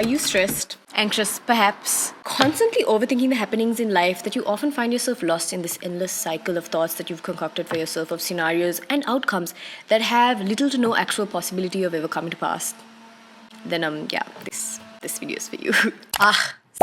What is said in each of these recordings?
Are you stressed? Anxious, perhaps? Constantly overthinking the happenings in life that you often find yourself lost in this endless cycle of thoughts that you've concocted for yourself of scenarios and outcomes that have little to no actual possibility of ever coming to pass. Then this video is for you.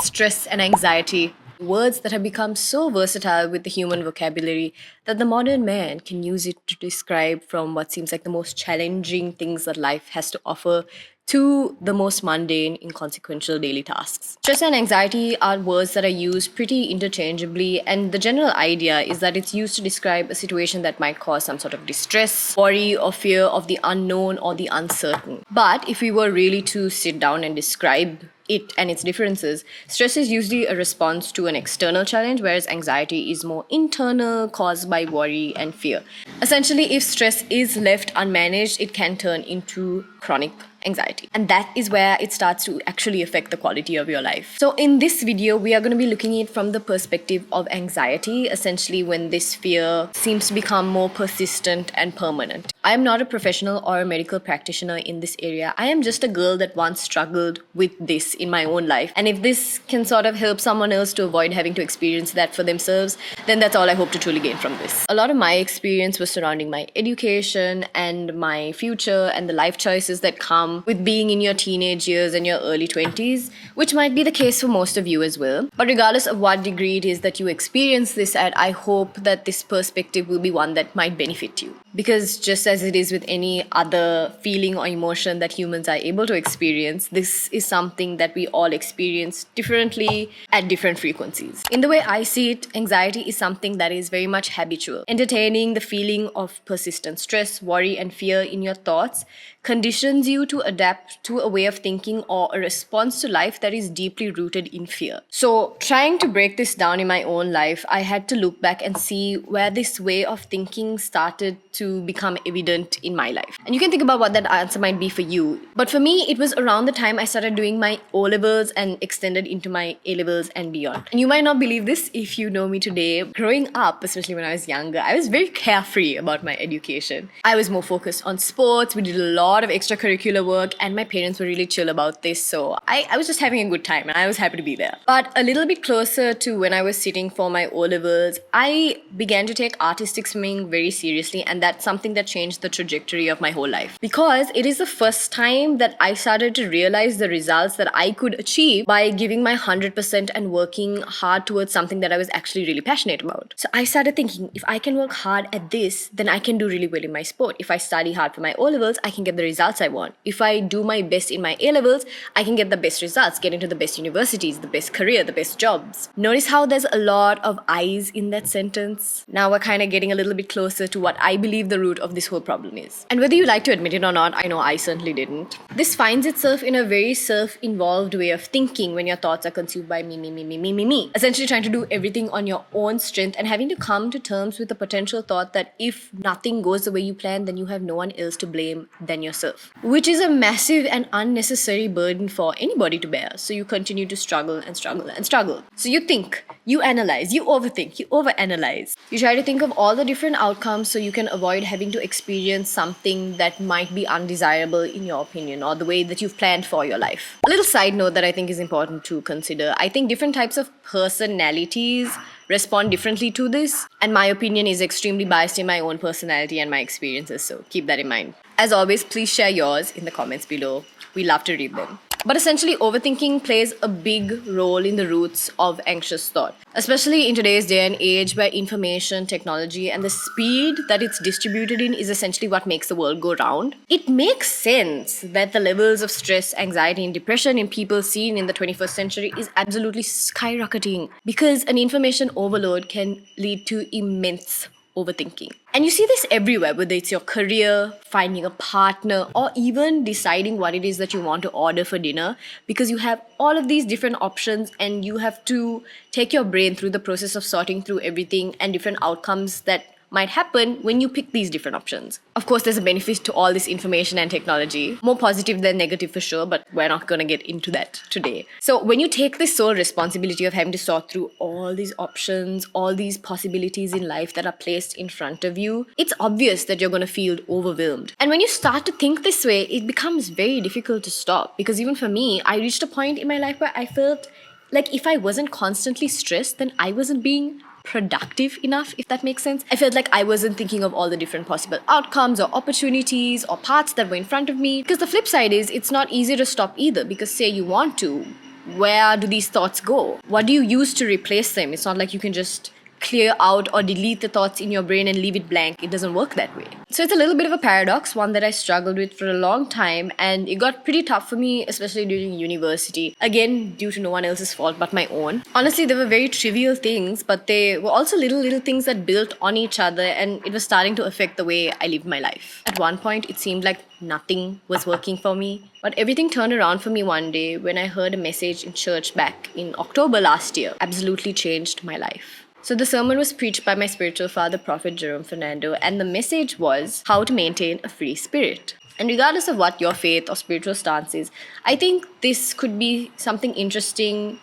Stress and anxiety. Words that have become so versatile with the human vocabulary that the modern man can use it to describe from what seems like the most challenging things that life has to offer to the most mundane, inconsequential daily tasks. Stress and anxiety are words that are used pretty interchangeably, and the general idea is that it's used to describe a situation that might cause some sort of distress, worry, or fear of the unknown or the uncertain. But if we were really to sit down and describe it and its differences, stress is usually a response to an external challenge, whereas anxiety is more internal, caused by worry and fear. Essentially, if stress is left unmanaged, it can turn into chronic anxiety. And that is where it starts to actually affect the quality of your life. So in this video, we are going to be looking at it from the perspective of anxiety, essentially when this fear seems to become more persistent and permanent. I am not a professional or a medical practitioner in this area. I am just a girl that once struggled with this in my own life. And if this can sort of help someone else to avoid having to experience that for themselves, then that's all I hope to truly gain from this. A lot of my experience was surrounding my education and my future and the life choices that come with being in your teenage years and your early 20s, which might be the case for most of you as well. But regardless of what degree it is that you experience this at, I hope that this perspective will be one that might benefit you. Because just as it is with any other feeling or emotion that humans are able to experience, this is something that we all experience differently at different frequencies. In the way I see it, anxiety is something that is very much habitual. Entertaining the feeling of persistent stress, worry, and fear in your thoughts conditions you to adapt to a way of thinking or a response to life that is deeply rooted in fear. So, trying to break this down in my own life, I had to look back and see where this way of thinking started to become evident in my life. And you can think about what that answer might be for you. But for me, it was around the time I started doing my O-levels and extended into my A-levels and beyond. And you might not believe this if you know me today. Growing up, especially when I was younger, I was very carefree about my education. I was more focused on sports. We did a lot of extracurricular work, and my parents were really chill about this, so I was just having a good time and I was happy to be there. But a little bit closer to when I was sitting for my O-levels, I began to take artistic swimming very seriously, and that's something that changed the trajectory of my whole life, because it is the first time that I started to realize the results that I could achieve by giving my 100% and working hard towards something that I was actually really passionate about. So I started thinking, if I can work hard at this, then I can do really well in my sport. If I study hard for my O-levels, I can get the results I want. If I do my best in my A-levels, I can get the best results, get into the best universities, the best career, the best jobs. Notice how there's a lot of I's in that sentence? Now we're kind of getting a little bit closer to what I believe the root of this whole problem is. And whether you like to admit it or not, I know I certainly didn't. This finds itself in a very self-involved way of thinking when your thoughts are consumed by me. Essentially trying to do everything on your own strength and having to come to terms with the potential thought that if nothing goes the way you plan, then you have no one else to blame than yourself, which is a massive and unnecessary burden for anybody to bear. So you continue to struggle and struggle and struggle. So you think, you analyze, you overthink, you overanalyze. You try to think of all the different outcomes so you can avoid having to experience something that might be undesirable in your opinion or the way that you've planned for your life. A little side note that I think is important to consider. I think different types of personalities respond differently to this, and my opinion is extremely biased in my own personality and my experiences, so keep that in mind. As always, please share yours in the comments below. We love to read them. But essentially, overthinking plays a big role in the roots of anxious thought, especially in today's day and age where information, technology, and the speed that it's distributed in is essentially what makes the world go round. It makes sense that the levels of stress, anxiety, and depression in people seen in the 21st century is absolutely skyrocketing, because an information overload can lead to immense overthinking. And you see this everywhere, whether it's your career, finding a partner, or even deciding what it is that you want to order for dinner, because you have all of these different options and you have to take your brain through the process of sorting through everything and different outcomes that might happen when you pick these different options. Of course, there's a benefit to all this information and technology, more positive than negative for sure, but we're not going to get into that today. So when you take this sole responsibility of having to sort through all these options, all these possibilities in life that are placed in front of you, it's obvious that you're going to feel overwhelmed. And when you start to think this way, it becomes very difficult to stop. Because even for me, I reached a point in my life where I felt like if I wasn't constantly stressed, then I wasn't being productive enough, if that makes sense. I felt like I wasn't thinking of all the different possible outcomes or opportunities or paths that were in front of me. Because the flip side is it's not easy to stop either, because say you want to, where do these thoughts go? What do you use to replace them? It's not like you can just clear out or delete the thoughts in your brain and leave it blank. It doesn't work that way. So it's a little bit of a paradox, one that I struggled with for a long time, and it got pretty tough for me, especially during university. Again, due to no one else's fault but my own. Honestly, they were very trivial things, but they were also little things that built on each other, and it was starting to affect the way I lived my life. At one point, it seemed like nothing was working for me, but everything turned around for me one day when I heard a message in church back in October last year. Absolutely changed my life. So the sermon was preached by my spiritual father, Prophet Jerome Fernando, and the message was how to maintain a free spirit. And regardless of what your faith or spiritual stance is, I think this could be something interesting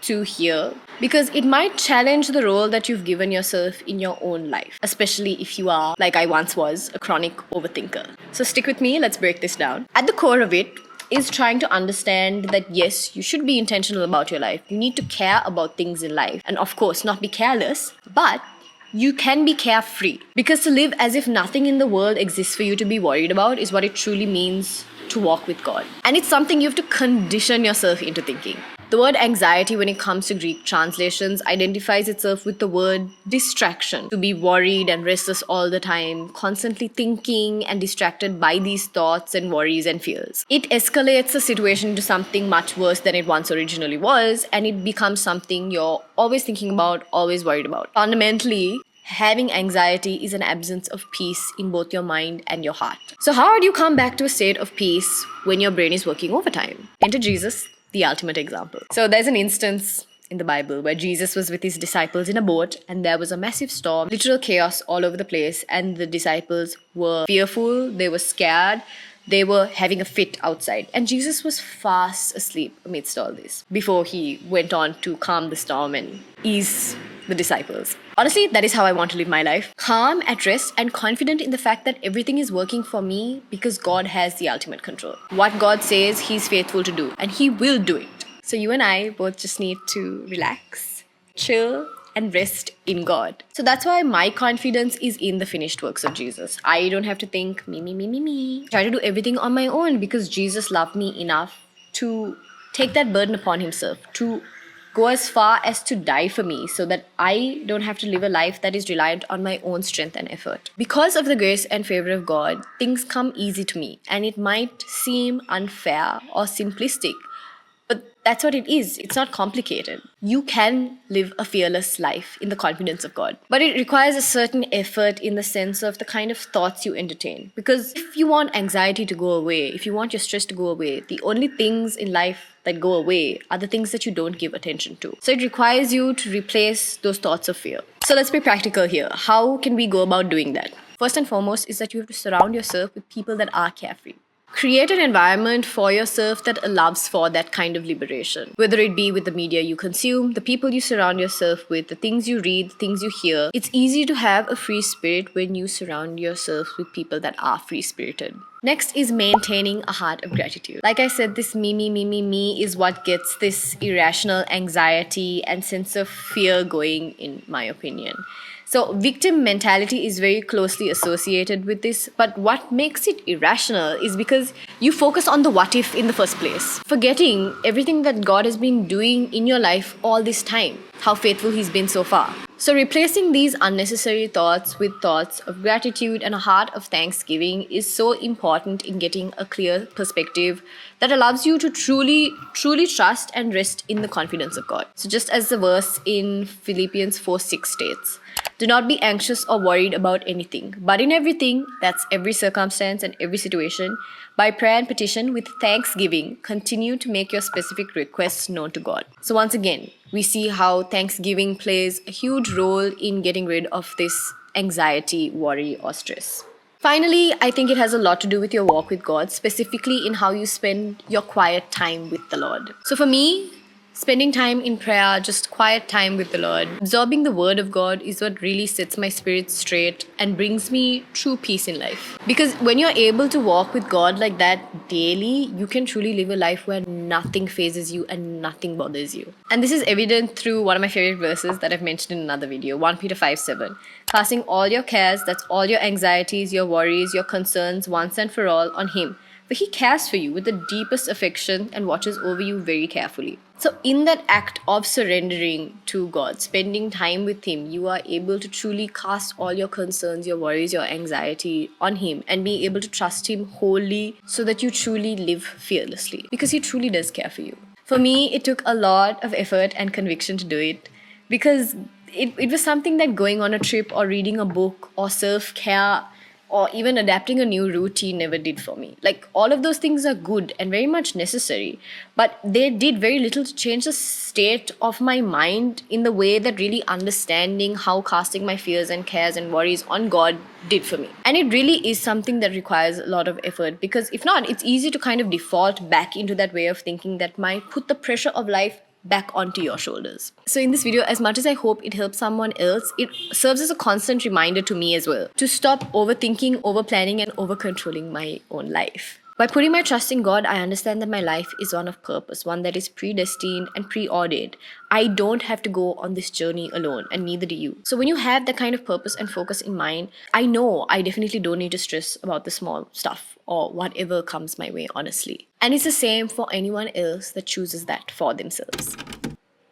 to hear, because it might challenge the role that you've given yourself in your own life, especially if you are, like I once was, a chronic overthinker. So stick with me, let's break this down. At the core of it is trying to understand that yes, you should be intentional about your life. You need to care about things in life. And of course, not be careless, but you can be carefree. Because to live as if nothing in the world exists for you to be worried about is what it truly means to walk with God. And it's something you have to condition yourself into thinking. The word anxiety, when it comes to Greek translations, identifies itself with the word distraction. To be worried and restless all the time, constantly thinking and distracted by these thoughts and worries and fears. It escalates the situation into something much worse than it once originally was, and it becomes something you're always thinking about, always worried about. Fundamentally, having anxiety is an absence of peace in both your mind and your heart. So how do you come back to a state of peace when your brain is working overtime? Enter Jesus, the ultimate example. So there's an instance in the Bible where Jesus was with his disciples in a boat, and there was a massive storm, literal chaos all over the place, and the disciples were fearful, they were scared, they were having a fit outside. And Jesus was fast asleep amidst all this before he went on to calm the storm and ease the disciples. Honestly, that is how I want to live my life. Calm, at rest, and confident in the fact that everything is working for me because God has the ultimate control. What God says, He's faithful to do, and He will do it. So you and I both just need to relax, chill, and rest in God. So that's why my confidence is in the finished works of Jesus. I don't have to think me. Try to do everything on my own because Jesus loved me enough to take that burden upon Himself, to go as far as to die for me so that I don't have to live a life that is reliant on my own strength and effort. Because of the grace and favor of God, things come easy to me, and it might seem unfair or simplistic, but that's what it is. It's not complicated. You can live a fearless life in the confidence of God. But it requires a certain effort in the sense of the kind of thoughts you entertain. Because if you want anxiety to go away, if you want your stress to go away, the only things in life that go away are the things that you don't give attention to. So it requires you to replace those thoughts of fear. So let's be practical here. How can we go about doing that? First and foremost is that you have to surround yourself with people that are carefree. Create an environment for yourself that allows for that kind of liberation. Whether it be with the media you consume, the people you surround yourself with, the things you read, the things you hear. It's easy to have a free spirit when you surround yourself with people that are free-spirited. Next is maintaining a heart of gratitude. Like I said, this me is what gets this irrational anxiety and sense of fear going, in my opinion. So victim mentality is very closely associated with this, but what makes it irrational is because you focus on the what if in the first place, forgetting everything that God has been doing in your life all this time, how faithful He's been so far. So replacing these unnecessary thoughts with thoughts of gratitude and a heart of thanksgiving is so important in getting a clear perspective that allows you to truly trust and rest in the confidence of God. So just as the verse in Philippians 4:6 states, do not be anxious or worried about anything, but in everything, that's every circumstance and every situation, by prayer and petition with thanksgiving, continue to make your specific requests known to God. So once again, we see how thanksgiving plays a huge role in getting rid of this anxiety, worry, or stress. Finally, I think it has a lot to do with your walk with God, specifically in how you spend your quiet time with the Lord. So for me, spending time in prayer, just quiet time with the Lord, absorbing the word of God is what really sets my spirit straight and brings me true peace in life. Because when you're able to walk with God like that daily, you can truly live a life where nothing phases you and nothing bothers you. And this is evident through one of my favorite verses that I've mentioned in another video, 1 Peter 5:7. Casting all your cares, that's all your anxieties, your worries, your concerns, once and for all on Him. For He cares for you with the deepest affection and watches over you very carefully. So, in that act of surrendering to God, spending time with Him, you are able to truly cast all your concerns, your worries, your anxiety on Him and be able to trust Him wholly so that you truly live fearlessly because He truly does care for you. For me, it took a lot of effort and conviction to do it because it was something that going on a trip or reading a book or self-care or even adapting a new routine never did for me. Like, all of those things are good and very much necessary, but they did very little to change the state of my mind in the way that really understanding how casting my fears and cares and worries on God did for me. And it really is something that requires a lot of effort because if not, it's easy to kind of default back into that way of thinking that might put the pressure of life back onto your shoulders. So in this video, as much as I hope it helps someone else, it serves as a constant reminder to me as well to stop overthinking, overplanning, and over-controlling my own life. By putting my trust in God, I understand that my life is one of purpose, one that is predestined and preordained. I don't have to go on this journey alone, and neither do you. So when you have that kind of purpose and focus in mind, I know I definitely don't need to stress about the small stuff or whatever comes my way, honestly. And it's the same for anyone else that chooses that for themselves.